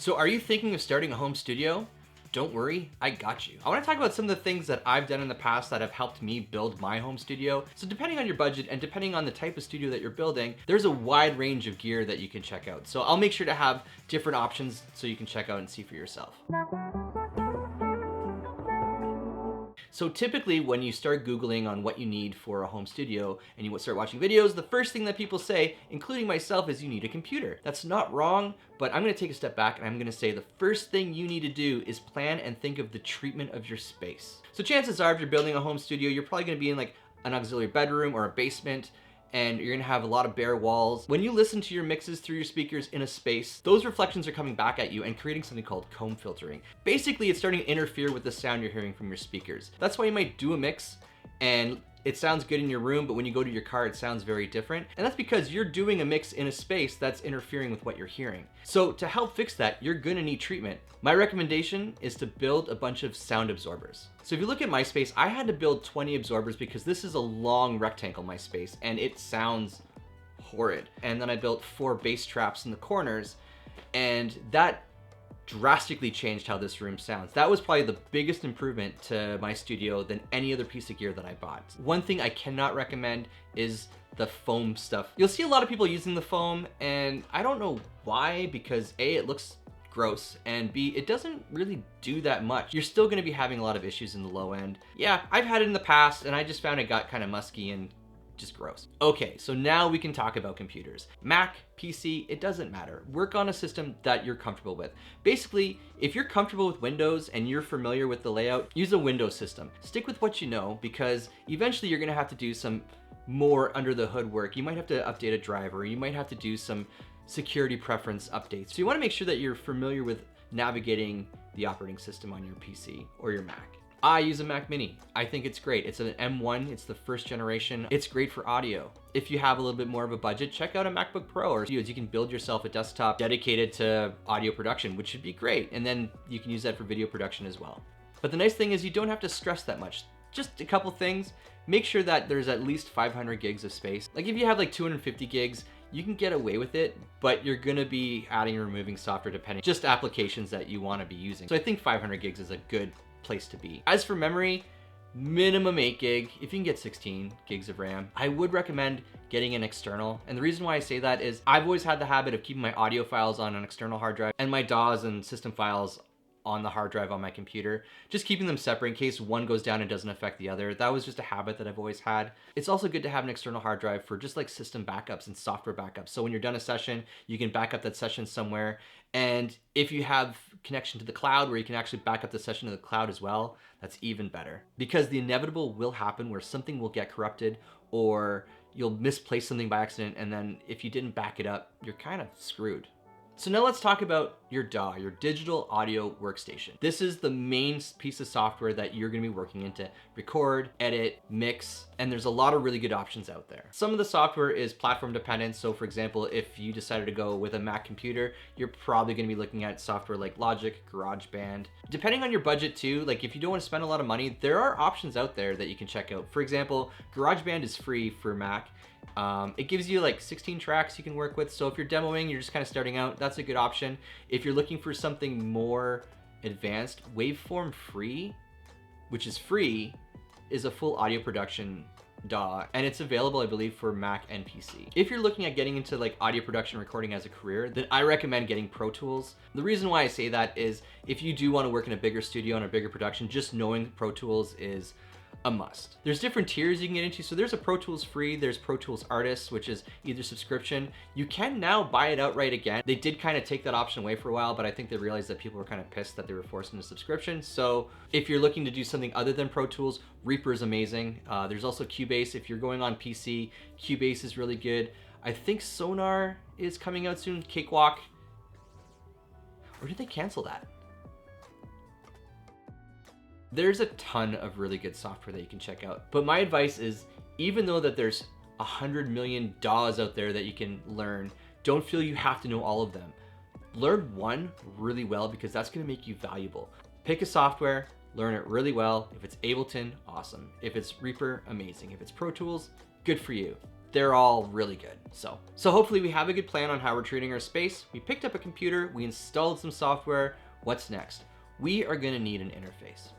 So are you thinking of starting a home studio? Don't worry, I got you. I want to talk about some of the things that I've done in the past that have helped me build my home studio. So depending on your budget and depending on the type of studio that you're building, there's a wide range of gear that you can check out. So I'll make sure to have different options so you can check out and see for yourself. So typically when you start Googling on what you need for a home studio and you start watching videos, the first thing that people say, including myself, is you need a computer. That's not wrong, but I'm gonna take a step back and I'm gonna say the first thing you need to do is plan and think of the treatment of your space. So chances are if you're building a home studio, you're probably gonna be in like an auxiliary bedroom or a basement, and you're gonna have a lot of bare walls. When you listen to your mixes through your speakers in a space, those reflections are coming back at you and creating something called comb filtering. Basically, it's starting to interfere with the sound you're hearing from your speakers. That's why you might do a mix and it sounds good in your room, but when you go to your car, it sounds very different. And that's because you're doing a mix in a space that's interfering with what you're hearing. So to help fix that, you're gonna need treatment. My recommendation is to build a bunch of sound absorbers. So if you look at my space, I had to build 20 absorbers because this is a long rectangle, my space, and it sounds horrid. And then I built 4 bass traps in the corners, and that drastically changed how this room sounds. That was probably the biggest improvement to my studio than any other piece of gear that I bought. One thing I cannot recommend is the foam stuff. You'll see a lot of people using the foam, and I don't know why, because A, it looks gross, and B, it doesn't really do that much. You're still gonna be having a lot of issues in the low end. Yeah, I've had it in the past, and I just found it got kind of musky and just gross. Okay, so now we can talk about computers. Mac, PC, it doesn't matter. Work on a system that you're comfortable with. Basically, if you're comfortable with Windows and you're familiar with the layout, use a Windows system. Stick with what you know, because eventually you're gonna have to do some more under the hood work. You might have to update a driver, you might have to do some security preference updates. So you wanna make sure that you're familiar with navigating the operating system on your PC or your Mac. I use a Mac Mini. I think it's great. It's an M1, it's the first generation. It's great for audio. If you have a little bit more of a budget, check out a MacBook Pro, or you can build yourself a desktop dedicated to audio production, which should be great. And then you can use that for video production as well. But the nice thing is you don't have to stress that much. Just a couple things. Make sure that there's at least 500 gigs of space. Like if you have like 250 gigs, you can get away with it, but you're gonna be adding and removing software depending, just applications that you wanna be using. So I think 500 gigs is a good place to be. As for memory, minimum 8 gig. If you can get 16 gigs of RAM, I would recommend getting an external. And the reason why I say that is I've always had the habit of keeping my audio files on an external hard drive and my DAWs and system files on the hard drive on my computer, just keeping them separate in case one goes down and doesn't affect the other. That was just a habit that I've always had. It's also good to have an external hard drive for just like system backups and software backups. So when you're done a session, you can back up that session somewhere. And if you have connection to the cloud where you can actually back up the session to the cloud as well, that's even better. Because the inevitable will happen where something will get corrupted or you'll misplace something by accident, and then if you didn't back it up, you're kind of screwed. So now let's talk about your DAW, your digital audio workstation. This is the main piece of software that you're gonna be working in to record, edit, mix, and there's a lot of really good options out there. Some of the software is platform dependent. So for example, if you decided to go with a Mac computer, you're probably gonna be looking at software like Logic, GarageBand. Depending on your budget too, like if you don't wanna spend a lot of money, there are options out there that you can check out. For example, GarageBand is free for Mac. It gives you like 16 tracks you can work with. So if you're demoing, you're just kind of starting out, that's a good option. If you're looking for something more advanced, Waveform Free, which is free, is a full audio production DAW, and it's available, I believe, for Mac and PC. If you're looking at getting into like audio production recording as a career, then I recommend getting Pro Tools. The reason why I say that is if you do want to work in a bigger studio and a bigger production, just knowing Pro Tools is a must. There's different tiers you can get into. So there's a Pro Tools Free, there's Pro Tools Artist, which is either subscription. You can now buy it outright again. They did kind of take that option away for a while, but I think they realized that people were kind of pissed that they were forced into subscription. So if you're looking to do something other than Pro Tools, Reaper is amazing. There's also Cubase. If you're going on PC, Cubase is really good. I think Sonar is coming out soon, Cakewalk. Or did they cancel that? There's a ton of really good software that you can check out. But my advice is, even though that there's 100 million DAWs out there that you can learn, don't feel you have to know all of them. Learn one really well, because that's gonna make you valuable. Pick a software, learn it really well. If it's Ableton, awesome. If it's Reaper, amazing. If it's Pro Tools, good for you. they're all really good. So hopefully we have a good plan on how we're treating our space. We picked up a computer, we installed some software. What's next? We are gonna need an interface.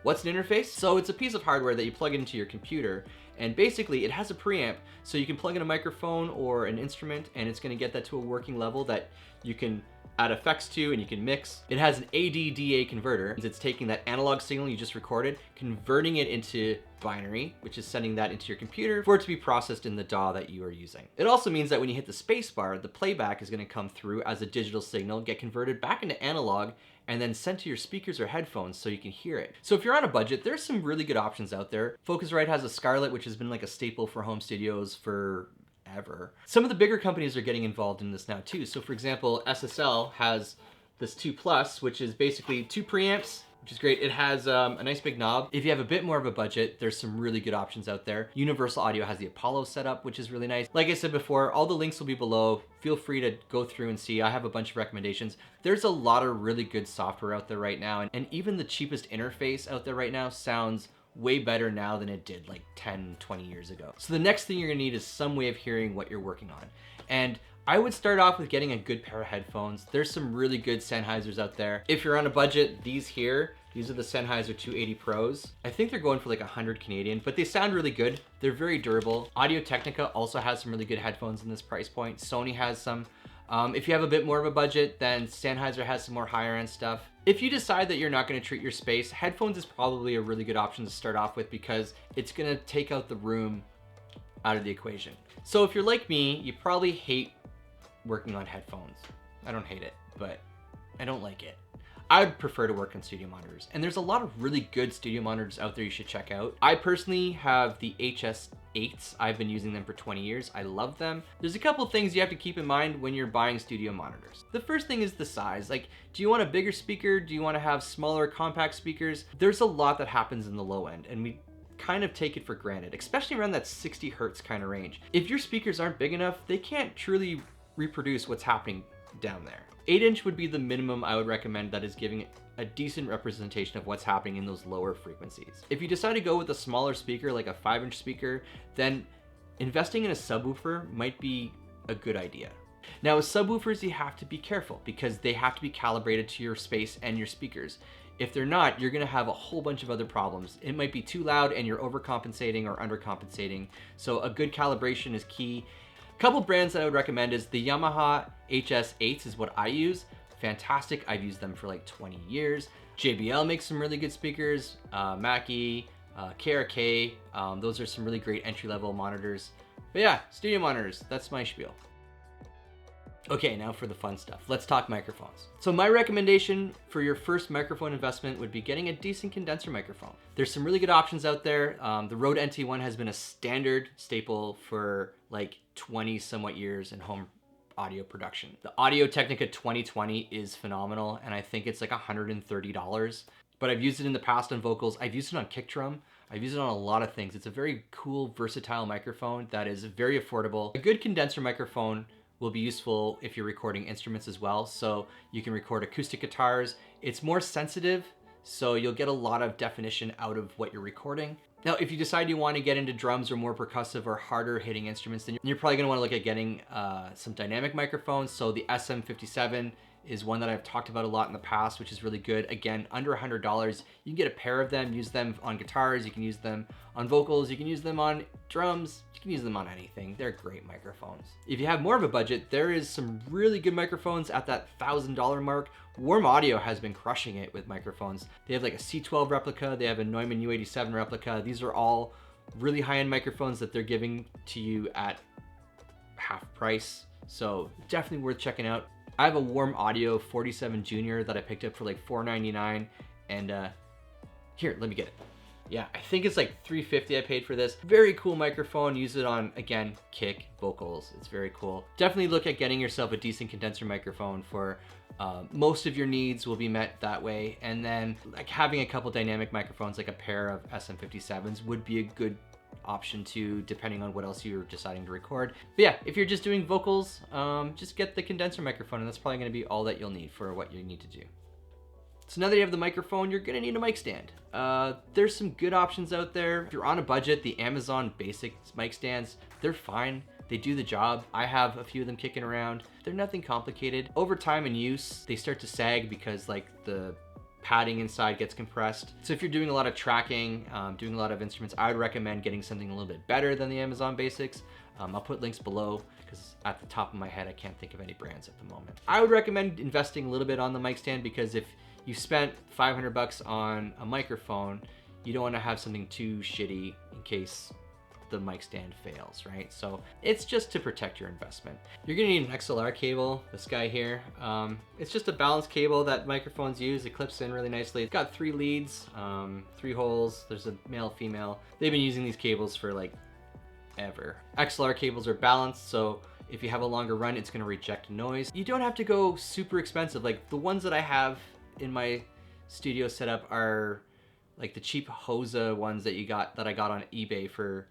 What's an interface? So it's a piece of hardware that you plug into your computer, and basically it has a preamp, so you can plug in a microphone or an instrument, and it's gonna get that to a working level that you can add effects to and you can mix. It has an AD-DA converter. It's taking that analog signal you just recorded, converting it into binary, which is sending that into your computer for it to be processed in the DAW that you are using. It also means that when you hit the space bar, the playback is gonna come through as a digital signal, get converted back into analog, and then sent to your speakers or headphones so you can hear it. So if you're on a budget, there's some really good options out there. Focusrite has a Scarlett, which has been like a staple for home studios for ever. Some of the bigger companies are getting involved in this now too. So for example, SSL has this 2 Plus, which is basically 2 preamps, which is great. It has a nice big knob. If you have a bit more of a budget, there's some really good options out there. Universal Audio has the Apollo setup, which is really nice. Like I said before, all the links will be below. Feel free to go through and see. I have a bunch of recommendations. There's a lot of really good software out there right now, and even the cheapest interface out there right now sounds way better now than it did like 10, 20 years ago. So the next thing you're gonna need is some way of hearing what you're working on. And I would start off with getting a good pair of headphones. There's some really good Sennheisers out there. If you're on a budget, these are the Sennheiser 280 Pros. I think they're going for like 100 Canadian, but they sound really good. They're very durable. Audio-Technica also has some really good headphones in this price point. Sony has some. If you have a bit more of a budget, then Sennheiser has some more higher end stuff. If you decide that you're not gonna treat your space, headphones is probably a really good option to start off with because it's gonna take out the room out of the equation. So if you're like me, you probably hate working on headphones. I don't hate it, but I don't like it. I'd prefer to work on studio monitors, and there's a lot of really good studio monitors out there you should check out. I personally have the HS8s. I've been using them for 20 years. I love them. There's a couple things you have to keep in mind when you're buying studio monitors. The first thing is the size. Like, do you want a bigger speaker? Do you want to have smaller compact speakers? There's a lot that happens in the low end, and we kind of take it for granted, especially around that 60 hertz kind of range. If your speakers aren't big enough, they can't truly reproduce what's happening down there. 8-inch would be the minimum I would recommend that is giving a decent representation of what's happening in those lower frequencies. If you decide to go with a smaller speaker, like a 5-inch speaker, then investing in a subwoofer might be a good idea. Now with subwoofers, you have to be careful because they have to be calibrated to your space and your speakers. If they're not, you're gonna have a whole bunch of other problems. It might be too loud and you're overcompensating or undercompensating. So a good calibration is key. Couple brands that I would recommend is the Yamaha HS8s is what I use. Fantastic, I've used them for like 20 years. JBL makes some really good speakers, Mackie, KRK, those are some really great entry-level monitors. But yeah, studio monitors, that's my spiel. Okay, now for the fun stuff. Let's talk microphones. So my recommendation for your first microphone investment would be getting a decent condenser microphone. There's some really good options out there. The Rode NT1 has been a standard staple for like 20 somewhat years in home audio production. The Audio-Technica 2020 is phenomenal, and I think it's like $130. But I've used it in the past on vocals. I've used it on kick drum. I've used it on a lot of things. It's a very cool, versatile microphone that is very affordable. A good condenser microphone will be useful if you're recording instruments as well. So you can record acoustic guitars. It's more sensitive, so you'll get a lot of definition out of what you're recording. Now, if you decide you want to get into drums or more percussive or harder hitting instruments, then you're probably going to want to look at getting some dynamic microphones. So the SM57 is one that I've talked about a lot in the past, which is really good. Again, under $100, you can get a pair of them, use them on guitars, you can use them on vocals, you can use them on drums, you can use them on anything. They're great microphones. If you have more of a budget, there is some really good microphones at that $1,000 mark. Warm Audio has been crushing it with microphones. They have like a C12 replica, they have a Neumann U87 replica. These are all really high-end microphones that they're giving to you at half price. So definitely worth checking out. I have a Warm Audio 47 Junior that I picked up for like $499, and here, let me get it. Yeah, I think it's like $350 I paid for this. Very cool microphone. Use it on, again, kick, vocals. It's very cool. Definitely look at getting yourself a decent condenser microphone for most of your needs will be met that way. And then like having a couple dynamic microphones, like a pair of SM57s would be a good option too, depending on what else you're deciding to record. But yeah, if you're just doing vocals, just get the condenser microphone, and that's probably gonna be all that you'll need for what you need to do. So now that you have the microphone, you're gonna need a mic stand. There's some good options out there. If you're on a budget, the Amazon Basics mic stands, they're fine. They do the job. I have a few of them kicking around. They're nothing complicated. Over time and use, they start to sag because like the padding inside gets compressed. So if you're doing a lot of tracking, doing a lot of instruments, I would recommend getting something a little bit better than the Amazon Basics. I'll put links below because at the top of my head, I can't think of any brands at the moment. I would recommend investing a little bit on the mic stand because if you spent 500 bucks on a microphone, you don't want to have something too shitty in case the mic stand fails, right? So it's just to protect your investment. You're gonna need an XLR cable, this guy here. It's just a balanced cable that microphones use. It clips in really nicely. It's got 3 leads, 3 holes. There's a male, female. They've been using these cables for like ever. XLR cables are balanced, so if you have a longer run, it's gonna reject noise. You don't have to go super expensive. Like the ones that I have in my studio setup are like the cheap Hosa ones that I got on eBay for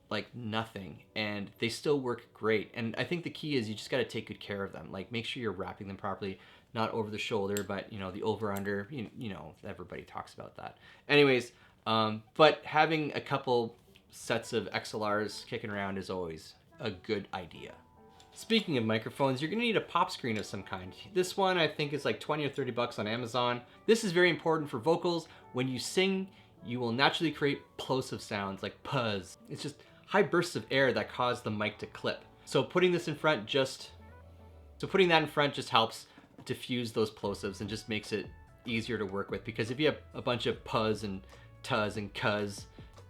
like nothing, and they still work great. And I think the key is you just got to take good care of them. Like make sure you're wrapping them properly, not over the shoulder, but you know, the over under, you know, everybody talks about that. Anyways, but having a couple sets of XLRs kicking around is always a good idea. Speaking of microphones, you're gonna need a pop screen of some kind. This one I think is like 20 or 30 bucks on Amazon. This is very important for vocals. When you sing, you will naturally create plosive sounds like puzz. It's just high bursts of air that cause the mic to clip. So putting that in front just helps diffuse those plosives and just makes it easier to work with, because if you have a bunch of puzz and tuzz and cuzz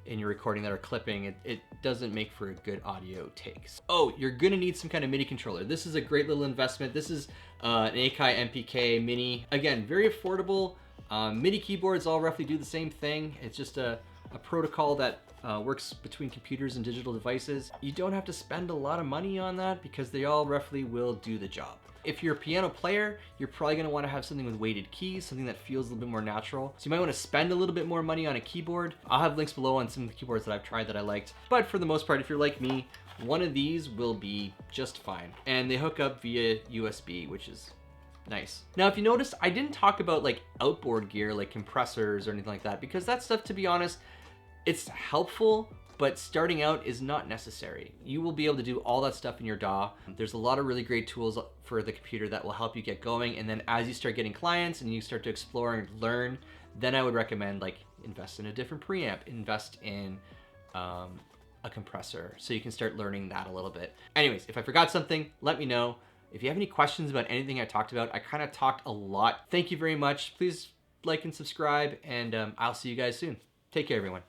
in your recording that are clipping, it doesn't make for a good audio takes. Oh, you're gonna need some kind of MIDI controller. This is a great little investment. This is an Akai MPK Mini. Again, very affordable. MIDI keyboards all roughly do the same thing. It's just a protocol that works between computers and digital devices. You don't have to spend a lot of money on that because they all roughly will do the job. If you're a piano player, you're probably gonna wanna have something with weighted keys, something that feels a little bit more natural. So you might wanna spend a little bit more money on a keyboard. I'll have links below on some of the keyboards that I've tried that I liked. But for the most part, if you're like me, one of these will be just fine. And they hook up via USB, which is nice. Now, if you noticed, I didn't talk about like outboard gear, like compressors or anything like that, because that stuff, to be honest, it's helpful, but starting out is not necessary. You will be able to do all that stuff in your DAW. There's a lot of really great tools for the computer that will help you get going. And then as you start getting clients and you start to explore and learn, then I would recommend like invest in a different preamp, invest in a compressor so you can start learning that a little bit. Anyways, if I forgot something, let me know. If you have any questions about anything I talked about, I kind of talked a lot. Thank you very much. Please like and subscribe, and I'll see you guys soon. Take care, everyone.